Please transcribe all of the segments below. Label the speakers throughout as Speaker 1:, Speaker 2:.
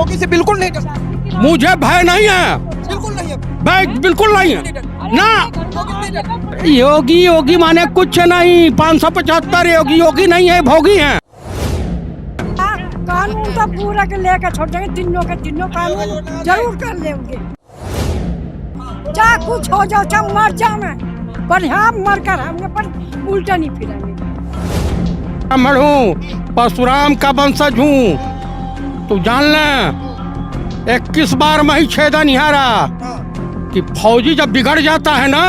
Speaker 1: योगी से बिल्कुल नहीं डरते?
Speaker 2: मुझे भय नहीं है,
Speaker 1: बिल्कुल नहीं है।
Speaker 2: भय बिल्कुल नहीं है ना।
Speaker 1: योगी नहीं डरते?
Speaker 2: योगी योगी माने कुछ नहीं, 575 योगी योगी नहीं है, भोगी हैं।
Speaker 3: कानून तो पूरा के लेकर छोड़ देंगे, तीनों के तीनों कानून जरूर कर लेंगे। चाहे कुछ हो जाओ, चाहे मर जाओ मैं, पर यहाँ मर कर हम पर उल्टा नहीं फिरेंगे।
Speaker 2: ब्राह्मण हूँ, परशुराम का वंशज हूँ। तू जान ले, 21 बार मैं ही छेदा निहारा कि फौजी जब बिगड़ जाता है ना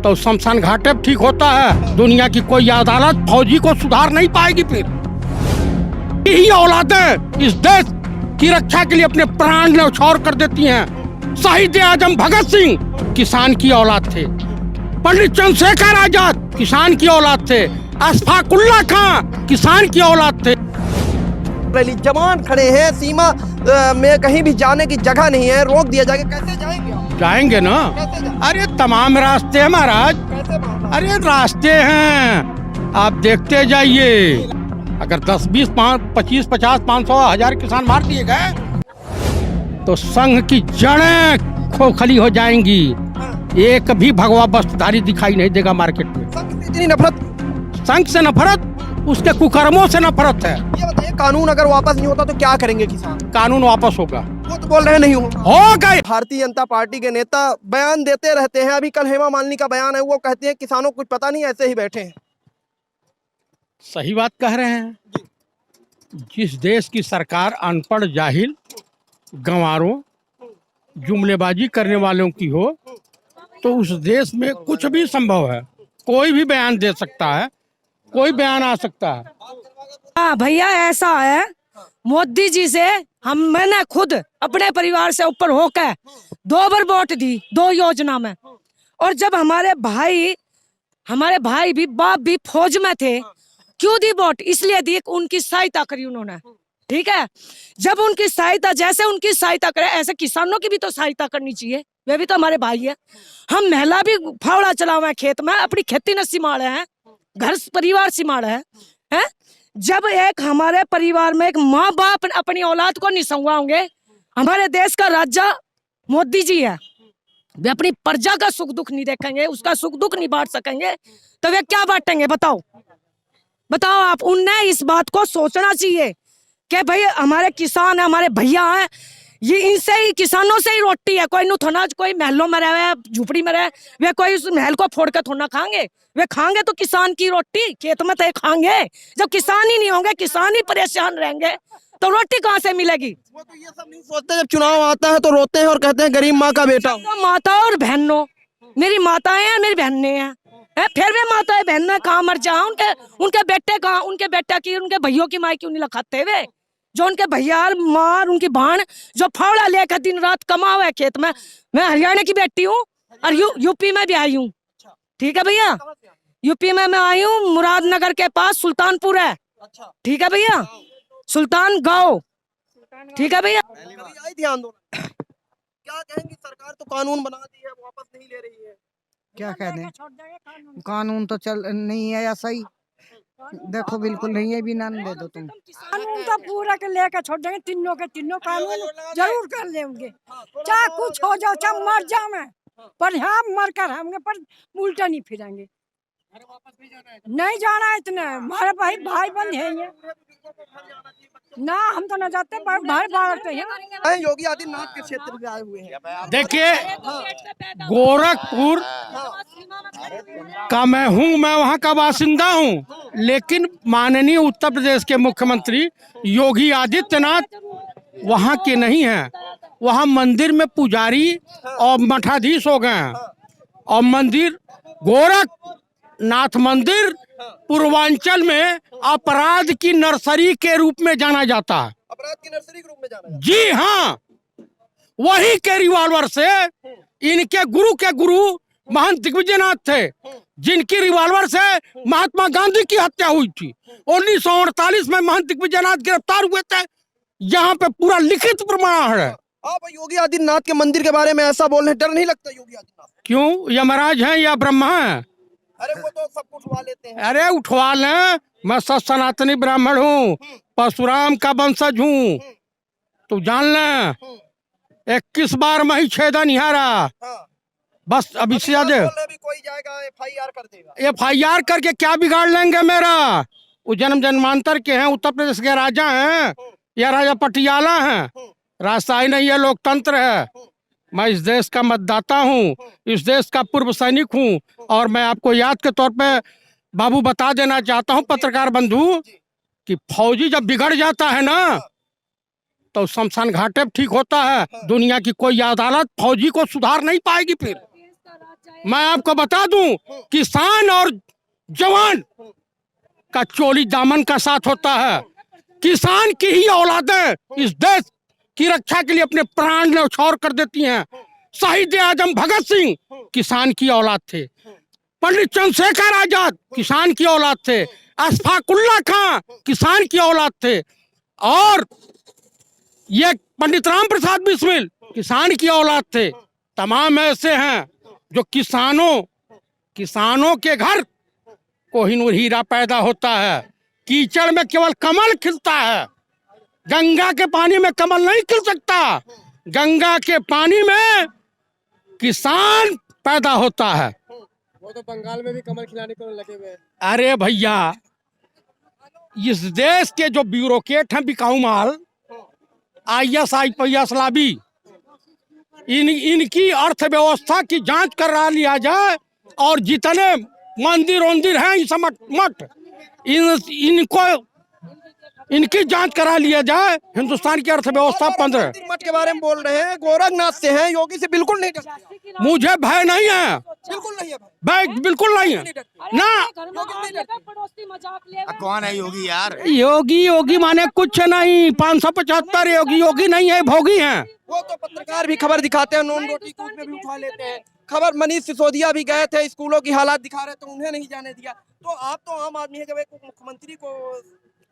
Speaker 2: तो शमशान घाटे पे ठीक होता है। दुनिया की कोई अदालत फौजी को सुधार नहीं पाएगी। फिर यही औलादें इस देश की रक्षा के लिए अपने प्राण न्यौछावर कर देती हैं। शहीद आजम भगत सिंह किसान की औलाद थे, पंडित चंद्रशेखर आजाद किसान की औलाद थे, अशफाक उल्लाह खां किसान की औलाद थे।
Speaker 1: रैली जवान खड़े हैं, सीमा में कहीं भी जाने की जगह नहीं है, रोक दिया जाएगा, कैसे जाएंगे आप?
Speaker 2: जाएंगे ना,
Speaker 1: कैसे जाएंगे?
Speaker 2: अरे तमाम रास्ते हैं महाराज,
Speaker 1: कैसे बाबा?
Speaker 2: अरे रास्ते हैं, आप देखते जाइए। अगर 10, 20, 25, 50, 500, 1000 किसान मार दिए गए तो संघ की जड़ें खोखली हो जाएंगी। एक भी भगवा वस्त्रधारी दिखाई नहीं देगा मार्केट में।
Speaker 1: संघ से इतनी नफरत?
Speaker 2: संघ से नफरत, उसके कुकर्मों से नफरत है।
Speaker 1: ये बताइए, कानून अगर वापस नहीं होता तो क्या करेंगे किसान?
Speaker 2: कानून वापस होगा।
Speaker 1: वो तो बोल रहे नहीं हो
Speaker 2: गए।
Speaker 1: भारतीय जनता पार्टी के नेता बयान देते रहते हैं। अभी कल हेमा मालिनी का बयान है, वो कहते हैं किसानों को कुछ पता नहीं, ऐसे ही बैठे हैं।
Speaker 2: सही बात कह रहे हैं। जिस देश की सरकार अनपढ़, जाहिल, गंवारों, जुमलेबाजी करने वालों की हो तो उस देश में कुछ भी संभव है। कोई भी बयान दे सकता है, कोई बयान आ सकता है।
Speaker 3: हाँ भैया, ऐसा है, मोदी जी से मैंने खुद अपने परिवार से ऊपर होकर 2 बार वोट दी, 2 योजना में। और जब हमारे भाई भी, बाप भी फौज में थे, क्यों दी वोट? इसलिए दी कि उनकी सहायता करी उन्होंने। ठीक है, जब उनकी सहायता, जैसे उनकी सहायता करे ऐसे किसानों की भी तो सहायता करनी चाहिए। वे भी तो हमारे भाई है। हम महिला भी फावड़ा चलावे हैं खेत में, अपनी खेती न सिमाड़े हैं, घर परिवार सिमाड़े हैं। जब एक हमारे परिवार में एक माँ बाप अपनी औलाद को नहीं संभालेंगे, हमारे देश का राजा मोदी जी है, वे अपनी प्रजा का सुख दुख नहीं देखेंगे, उसका सुख दुख नहीं बांट सकेंगे, तो वे क्या बांटेंगे? बताओ आप। उनने इस बात को सोचना चाहिए कि भाई हमारे किसान है, हमारे भैया हैं, ये इनसे ही, किसानों से ही रोटी है। कोई थोड़ा, कोई महलों में रहे, झुपड़ी में रहे, वे कोई उस महल को फोड़ कर थोड़ा खाएंगे। वे खाएंगे तो किसान की रोटी खेत में तो खाएंगे। जब किसान ही नहीं होंगे, किसान ही परेशान रहेंगे, तो रोटी कहाँ से मिलेगी?
Speaker 1: वो तो ये सब नहीं सोचते, जब चुनाव आता है तो रोते हैं और कहते हैं गरीब माँ का बेटा।
Speaker 3: तो माता और बहनों, मेरी माताएं हैं, मेरी बहनें हैं, फिर वे माताएं बहनें कहाँ मर जाए? उनके बेटे कहाँ? उनके बेटा की, उनके भैयों की माँ क्यों नहीं लखाते वे? जो उनके भैया, माँ, उनकी बहन जो फावड़ा लेकर दिन रात कमाओ है खेत में। मैं हरियाणा की बेटी हूँ और यूपी में भी आई हूँ। ठीक है भैया, यूपी में मैं आई हूँ, मुरादनगर के पास सुल्तानपुर है। ठीक है भैया, सुल्तान गांव। ठीक है भैया।
Speaker 1: आई थी आंदोलन, क्या कहेंगी? सरकार तो कानून बना दी है, वापस नहीं ले रही है।
Speaker 4: क्या कह दें, कानून तो चल नहीं है या सही। देखो बिल्कुल नहीं है, भी नाम दे दो तुम।
Speaker 3: कानून तो पूरा के लेकर छोड़ देंगे, तीनों के तीनों कानून जरूर कर लेंगे। चाहे कुछ हो जाओ, चाहे मर जाओ मैं, पर यहाँ मर कर हम पर उल्टा नहीं फिरेंगे। नहीं जाना है इतना, हमारे भाई बंद है ये ना, हम तो न जाते, भाई बांटते हैं।
Speaker 1: योगी आदित्यनाथ के क्षेत्र में आए हुए हैं।
Speaker 2: देखिए, गोरखपुर का मैं वहाँ का बासिंदा हूँ, लेकिन माननीय उत्तर प्रदेश के मुख्यमंत्री योगी आदित्यनाथ वहाँ के नहीं हैं। वहाँ मंदिर में पुजारी और मठाधीश हो गए हैं। और मंदिर, गोरखनाथ मंदिर पूर्वांचल में अपराध की नर्सरी के रूप में जाना जाता है।
Speaker 1: अपराध की नर्सरी के रूप में जाना?
Speaker 2: जी हाँ, वही के रिवॉल्वर से इनके गुरु के गुरु महंत दिग्विजयनाथ थे, जिनकी रिवॉल्वर से महात्मा गांधी की हत्या हुई थी। 1948 में महंत दिग्विजयनाथ गिरफ्तार हुए थे। यहाँ पे पूरा लिखित प्रमाण है।
Speaker 1: आप योगी आदित्यनाथ के मंदिर के बारे में ऐसा बोल रहे हैं, डर नहीं लगता योगी आदित्यनाथ?
Speaker 2: क्यों? यमराज हैं या ब्रह्मा हैं?
Speaker 1: अरे वो तो सब कुछ उठवा लेते हैं।
Speaker 2: अरे उठवा लें, मैं सनातनी ब्राह्मण हूँ, परशुराम का वंशज हूँ। तो जान ले 21 बार मैं ही छेदा निहारा।
Speaker 1: हाँ।
Speaker 2: बस अब इससे ज्यादा
Speaker 1: बोल रहे भी कोई जाएगा FIR कर देगा।
Speaker 2: FIR करके क्या बिगाड़ लेंगे मेरा? वो जन्म जन्मांतर के हैं, उत्तर प्रदेश के राजा हैं या राजा पटियाला हैं। रास्ता ही नहीं है, लोकतंत्र है। मैं इस देश का मतदाता हूँ, इस देश का पूर्व सैनिक हूँ। और मैं आपको याद के तौर पे बाबू बता देना चाहता हूँ पत्रकार बंधु कि फौजी जब बिगड़ जाता है ना तो शमशान घाटे पे ठीक होता है। दुनिया की कोई अदालत फौजी को सुधार नहीं पाएगी। फिर मैं आपको बता दूं, किसान और जवान का चोली दामन का साथ होता है। किसान की ही औलादें इस देश की रक्षा के लिए अपने प्राण न्यौछावर कर देती हैं। शहीद आजम भगत सिंह किसान की औलाद थे। पंडित चंद्रशेखर आजाद किसान की औलाद थे। अशफाकुल्ला खां किसान की औलाद थे। और ये पंडित राम प्रसाद बिस्मिल किसान की औलाद थे। तमाम ऐसे हैं जो किसानों के घर कोहिनूर हीरा पैदा होता है। कीचड़ में केवल कमल खिलता है, गंगा के पानी में कमल नहीं खिल सकता। गंगा के पानी में किसान पैदा होता है।
Speaker 1: वो तो बंगाल में भी कमल खिलाने को लगे हुए हैं।
Speaker 2: अरे भैया, इस देश के जो ब्यूरोक्रेट हैं, बिकाऊ माल, IS IPS लाबी, इनकी अर्थव्यवस्था की जांच करा लिया जाए। और जितने मंदिर हैं इस मठ इनकी जांच करा लिया जाए। हिंदुस्तान की अर्थव्यवस्था 15
Speaker 1: मठ के बारे में बोल रहे हैं, गोरखनाथ से हैं, योगी से बिल्कुल नहीं डरते।
Speaker 2: मुझे भय नहीं है,
Speaker 1: बिल्कुल नहीं है
Speaker 2: भय बिल्कुल नहीं है ना।
Speaker 5: कौन है योगी यार?
Speaker 2: योगी माने कुछ नहीं, 575 योगी नहीं है, भोगी हैं।
Speaker 1: वो तो पत्रकार भी खबर दिखाते हैं, नॉन रोटी कूट में भी उठा लेते हैं खबर। मनीष सिसोदिया भी गए थे, स्कूलों की हालात दिखा रहे, तो उन्हें नहीं जाने दिया। तो आप तो आम आदमी है, जब एक मुख्यमंत्री को।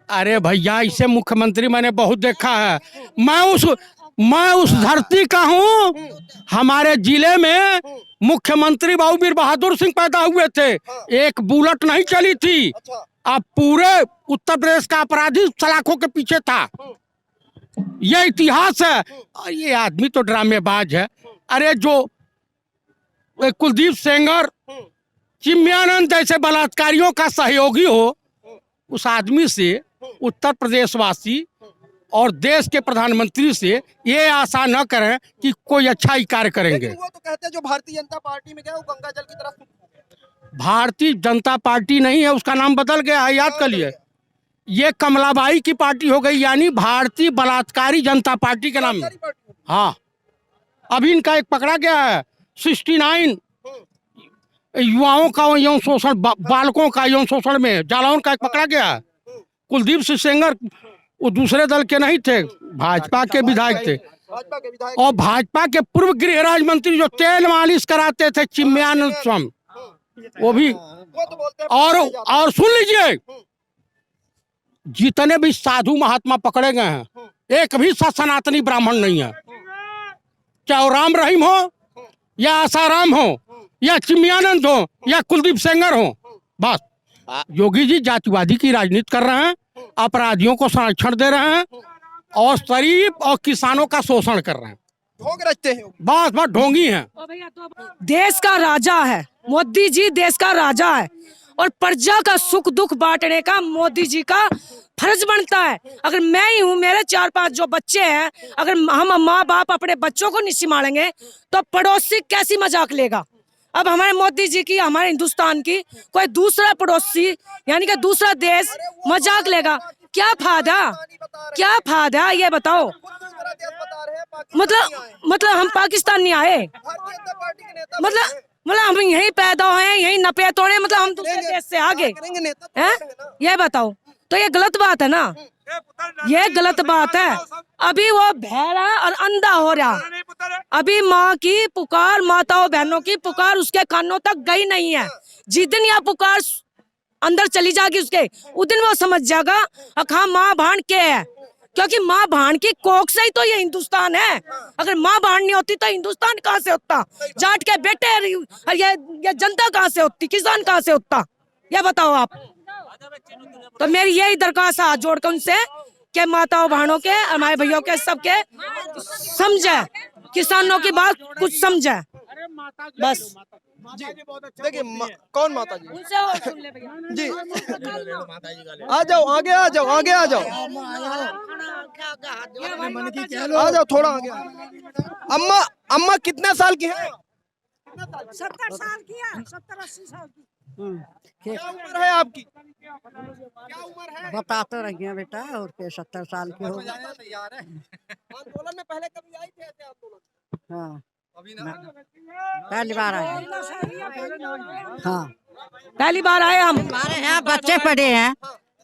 Speaker 2: अरे भैया, इसे मुख्यमंत्री मैंने बहुत देखा है। मैं उस धरती का हूँ। हमारे जिले में मुख्यमंत्री बाबू वीर बहादुर सिंह पैदा हुए थे। एक बुलेट नहीं चली थी। अब पूरे उत्तर प्रदेश का अपराधी सलाखों के पीछे था। यह इतिहास है। और ये आदमी तो ड्रामेबाज है। अरे जो कुलदीप सेंगर, चिन्मयानंद जैसे बलात्कारियों का सहयोगी हो, उस आदमी से उत्तर प्रदेशवासी और देश के प्रधानमंत्री से ये आशा न करें कि कोई अच्छा ही कार्य करेंगे।
Speaker 1: वो तो कहते हैं जो भारतीय जनता पार्टी में गया वो गंगा जल की तरफ।
Speaker 2: भारतीय जनता पार्टी नहीं है, उसका नाम बदल गया है, याद कर लिए। ये कमलाबाई की पार्टी हो गई, यानी भारतीय बलात्कारी जनता पार्टी के नाम में। हाँ, अभी इनका एक पकड़ा गया है, 69 युवाओं का यौन शोषण, बालकों का यौन शोषण में जालौन का एक पकड़ा गया है। कुलदीप सिंह सेंगर वो दूसरे दल के नहीं थे, भाजपा के विधायक थे। और भाजपा के पूर्व गृह राज्य मंत्री जो तेल मालिश कराते थे, चिन्मयानंद स्वामी, वो भी। और सुन लीजिए, जितने भी साधु महात्मा पकड़े गए हैं, एक भी सनातनी ब्राह्मण नहीं है। चाहे राम रहीम हो या आसाराम हो या चिन्मयानंद हो या कुलदीप सेंगर हो, बस योगी जी जातिवादी की राजनीति कर रहे हैं, अपराधियों को संरक्षण दे रहे हैं और शरीफ और किसानों का शोषण कर रहे हैं।
Speaker 1: ढोंग रचते हैं,
Speaker 2: बस ढोंगी हैं।
Speaker 3: देश का राजा है मोदी जी, देश का राजा है। और प्रजा का सुख दुख बांटने का मोदी जी का फर्ज बनता है। अगर मैं ही हूँ, मेरे 4-5 जो बच्चे हैं, अगर हम माँ बाप अपने बच्चों को नहीं संभालेंगे तो पड़ोसी कैसी मजाक लेगा। अब हमारे मोदी जी की, हमारे हिंदुस्तान की कोई दूसरा पड़ोसी यानी कि दूसरा देश मजाक लेगा, क्या फायदा ये बताओ। मतलब हम पाकिस्तान नहीं आए, मतलब हम यहीं पैदा हुए, यहीं नपे तोड़े, मतलब हम दूसरे देश से आगे हैं, ये बताओ। तो ये गलत बात है ना, ये गलत बात है। अभी वो बहरा और अंधा हो रहा, अभी माँ की पुकार, माताओं बहनों की पुकार उसके कानों तक गई नहीं है। जिस दिन यह पुकार अंदर चली जाएगी उसके, उस दिन वो समझ जाएगा हाँ माँ भान क्या है। क्योंकि माँ भान की कोख से ही तो ये हिंदुस्तान है। अगर माँ भान नहीं होती तो हिंदुस्तान कहाँ से होता, जाट के बेटे और ये जनता कहाँ से होती, किसान कहाँ से होता, ये बताओ आप। तो मेरी यही दरख्वास्त है हाथ जोड़कर उनसे सबके माताओं बहनों के, हमारे भैयों के, सबके समझे, किसानों की बात कुछ समझे बस।
Speaker 1: देखिए कौन माता जी?
Speaker 3: उनसे और सुन ले भैया
Speaker 1: जी आ जाओ, आगे आ जाओ, आगे आ जाओ, आ जाओ, थोड़ा आगे आ जाओ। अम्मा, अम्मा कितने साल की है?
Speaker 3: 70 साल की है, 70-80 साल की।
Speaker 1: क्या उम्र है आपकी? क्या उम्र है?
Speaker 4: बता तो रही है बेटा, और के 70 साल के हो।
Speaker 1: तैयार है। आंदोलन में पहले कभी आई थे ऐसे आंदोलन?
Speaker 4: हाँ,
Speaker 1: अभी ना।
Speaker 4: पहली बार आए। हाँ,
Speaker 3: पहली बार आए हम।
Speaker 4: हमारे यहाँ बच्चे पढ़े हैं,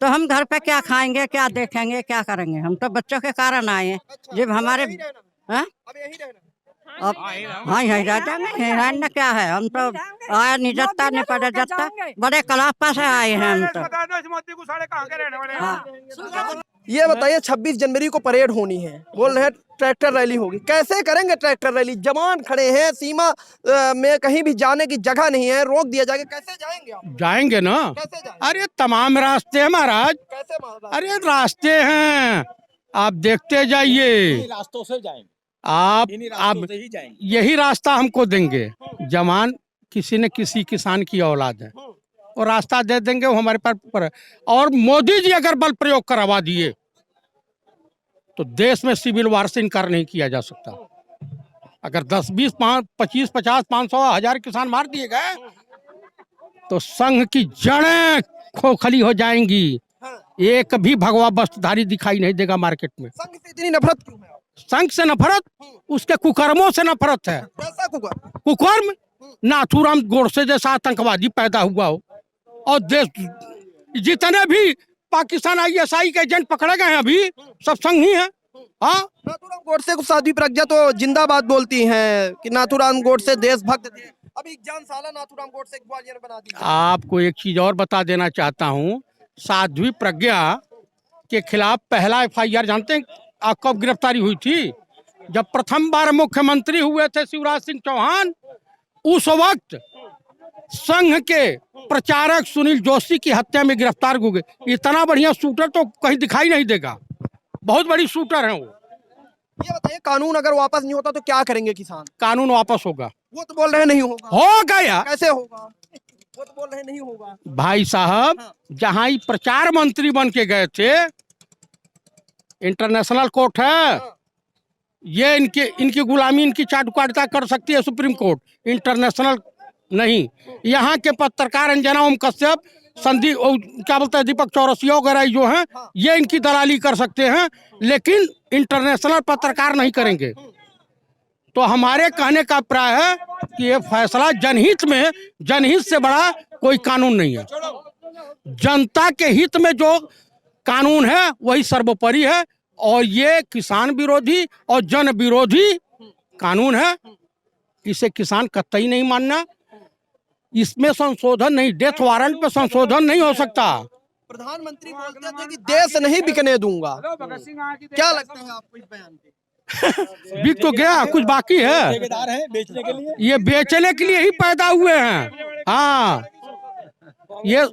Speaker 4: तो हम घर पे क्या खाएंगे, क्या देखेंगे, क्या करेंगे? हम तो बच्चों के कारण आए हैं। जब हमारे
Speaker 1: यहीं रहना?
Speaker 4: हाँ,
Speaker 1: अब यहीं रहना?
Speaker 4: अब हाँ यही रह जाएंगे, रहना क्या है? हम तो आया नहीं जत्ता नहीं पड़ा जत्ता, बड़े कलापा से आए हैं हम तो। हाँ।
Speaker 1: ये बताइए 26 जनवरी को परेड होनी है, बोल रहे हैं ट्रैक्टर रैली होगी, कैसे करेंगे ट्रैक्टर रैली? जवान खड़े हैं, सीमा में कहीं भी जाने की जगह नहीं है, रोक दिया जाएगा, कैसे जाएंगे आप?
Speaker 2: जाएंगे ना।
Speaker 1: कैसे जाएंगे?
Speaker 2: अरे तमाम रास्ते हैं महाराज,
Speaker 1: कैसे मार?
Speaker 2: अरे रास्ते हैं, आप देखते जाइए।
Speaker 5: रास्तों से जाएंगे,
Speaker 2: आप
Speaker 5: से ही जाएंगे।
Speaker 2: यही रास्ता हमको देंगे। जवान किसी न किसी किसान की औलाद है, और रास्ता दे देंगे, वो हमारे पर। और मोदी जी अगर बल प्रयोग करवा दिए तो देश में सिविल वार से इनकार नहीं किया जा सकता। अगर 10, 20, 25, 50, 500, 1000 किसान मार दिए गए तो संघ की जड़ें खोखली हो जाएंगी। एक भी भगवा वस्त्रधारी दिखाई नहीं देगा मार्केट में।
Speaker 1: संघ से इतनी नफरत क्यों है?
Speaker 2: संघ से नफरत, उसके कुकर्मों से नफरत है।
Speaker 1: कैसा कुकर?
Speaker 2: कुकर्म, नाथूराम गोडसे जैसा आतंकवादी पैदा हुआ हो, और देश जितने भी पाकिस्तान ISI के एजेंट पकड़े गए हैं अभी, सब संघ ही है। हाँ,
Speaker 1: नाथूराम गोडसे को साध्वी प्रज्ञा तो जिंदाबाद बोलती हैं कि नाथूराम गोडसे देशभक्त थे। अभी जान साला नाथूराम गोडसे ग्वालियर बना दी।
Speaker 2: आपको एक चीज और बता देना चाहता हूँ, साध्वी प्रज्ञा के खिलाफ पहला FIR जानते हैं आप कब गिरफ्तारी हुई थी? जब प्रथम बार मुख्यमंत्री हुए थे शिवराज सिंह चौहान, उस वक्त संघ के प्रचारक सुनील जोशी की हत्या में गिरफ्तार हो गए। इतना बढ़िया शूटर तो कहीं दिखाई नहीं देगा, बहुत बड़ी शूटर है वो।
Speaker 1: ये बताइए कानून अगर वापस नहीं होता तो क्या करेंगे किसान?
Speaker 2: कानून वापस होगा।
Speaker 1: वो तो बोल रहे हैं नहीं होगा।
Speaker 2: होगा यार,
Speaker 1: कैसे होगा? वो तो बोल रहे हैं नहीं होगा।
Speaker 2: भाई साहब, जहां ही प्रचार मंत्री बन के गए थे, इंटरनेशनल कोर्ट है, ये इनकी गुलामी, इनकी चाटुकारिता कर सकती है सुप्रीम कोर्ट, इंटरनेशनल नहीं। यहाँ के पत्रकार अंजना ओम कश्यप, संदीप क्या बोलते हैं, दीपक चौरसिया वगैरह जो हैं, ये इनकी दलाली कर सकते हैं, लेकिन इंटरनेशनल पत्रकार नहीं करेंगे। तो हमारे कहने का प्राय है कि ये फैसला जनहित में, जनहित से बड़ा कोई कानून नहीं है। जनता के हित में जो कानून है वही सर्वोपरि है, और ये किसान विरोधी और जन विरोधी कानून है। इसे किसान कतई नहीं मानना। इसमें संशोधन नहीं, डेथ वारंट पे संशोधन नहीं हो सकता।
Speaker 1: प्रधानमंत्री बोलते थे कि देश नहीं बिकने दूंगा, क्या लगता है आपको इस बयान पे?
Speaker 2: बिक तो गया, कुछ बाकी है।
Speaker 5: ठेकेदार हैं बेचने के लिए,
Speaker 2: ये बेचने के लिए ही पैदा हुए हैं। हाँ, ये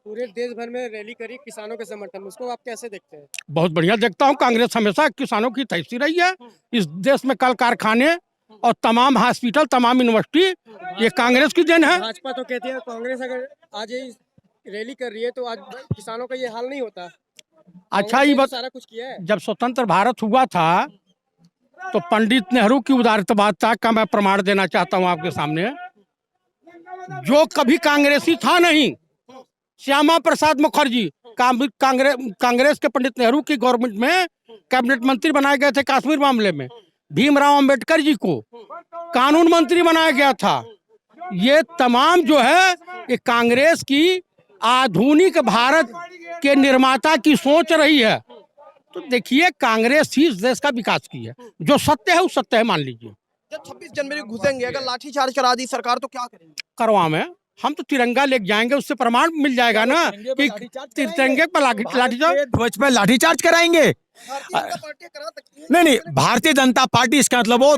Speaker 6: पूरे देश भर में रैली करी किसानों के समर्थन में, उसको आप कैसे देखते हैं?
Speaker 2: बहुत बढ़िया देखता हूँ। कांग्रेस हमेशा किसानों की तैसी रही है। इस देश में कल कारखाने और तमाम हॉस्पिटल, तमाम यूनिवर्सिटी, ये कांग्रेस की देन है।
Speaker 6: भाजपा तो कहती है कांग्रेस अगर आज ये रैली कर रही है तो आज किसानों का ये हाल नहीं होता।
Speaker 2: अच्छा, ये
Speaker 6: सारा कुछ किया है।
Speaker 2: जब स्वतंत्र भारत हुआ था तो पंडित नेहरू की उदारतावाद का मैं प्रमाण देना चाहता हूँ आपके सामने। जो कभी कांग्रेसी था नहीं, श्यामा प्रसाद मुखर्जी कांग्रेस के पंडित नेहरू की गवर्नमेंट में कैबिनेट मंत्री बनाए गए थे कश्मीर मामले में। भीमराव अंबेडकर जी को कानून मंत्री बनाया गया था। ये तमाम जो है ये कांग्रेस की आधुनिक भारत के निर्माता की सोच रही है। तो देखिए, कांग्रेस ही इस देश का विकास की है। जो सत्य है वो सत्य है, मान लीजिए।
Speaker 1: जब 26 जनवरी घुसेंगे, अगर लाठीचार्ज करा दी सरकार तो क्या करेंगे?
Speaker 2: करवाएं, हम तो तिरंगा लेके जाएंगे, उससे प्रमाण मिल जाएगा ना कि तिरंगे पर लाठीचार्ज,
Speaker 5: ध्वज पर लाठीचार्ज कराएंगे।
Speaker 1: भारतीय जनता पार्टी करा सकती है।
Speaker 5: नहीं, भारतीय जनता पार्टी इसका मतलब वो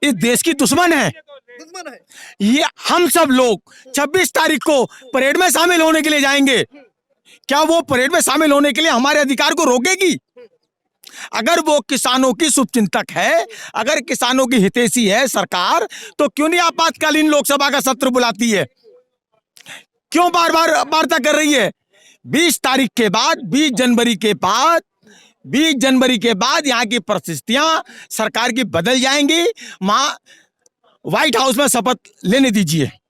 Speaker 5: इस देश की दुश्मन है।
Speaker 1: दुश्मन है।
Speaker 5: ये हम सब लोग 26 तारीख को परेड में शामिल होने के लिए जाएंगे। क्या वो परेड में शामिल होने के लिए हमारे अधिकार को रोकेगी? अगर वो किसानों की शुभचिंतक है, अगर किसानों की हितैषी है सरकार, तो क्यों नहीं आपातकालीन लोकसभा का सत्र बुलाती है? क्यों बार बार वार्ता कर रही है? 20 तारीख के बाद, 20 जनवरी के बाद, 20 जनवरी के बाद यहाँ की परिस्थितियां सरकार की बदल जाएंगी। व्हाइट हाउस में शपथ लेने दीजिए।